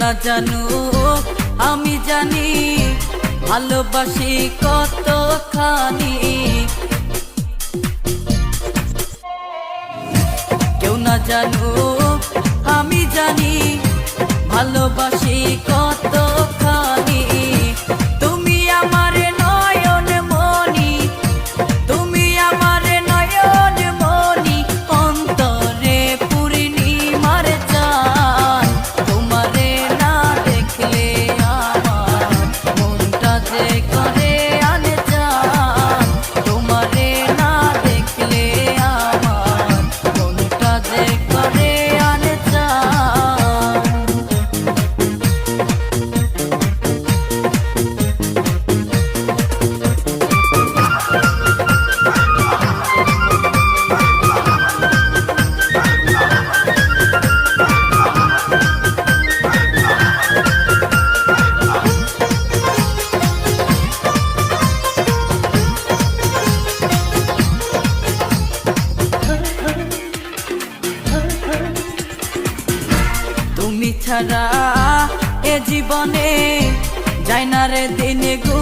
না জানো আমি জানি ভালোবাসি কতখানি। কেউ না জানো আমি জানি ভালোবাসি কতখানি। তুমি আমার নয়ন মনি, তুমি আমার নয়ন মনি, অন্তরে পূর্ণিমার চাঁদ। তোমারে না দেখলে আমার মনটা যে করে আনজান। তোমারে না দেখলে আমার মনটা যে করে আনজান। তুমি ছাড়া এ জীবনে যায় না রে দিনে গো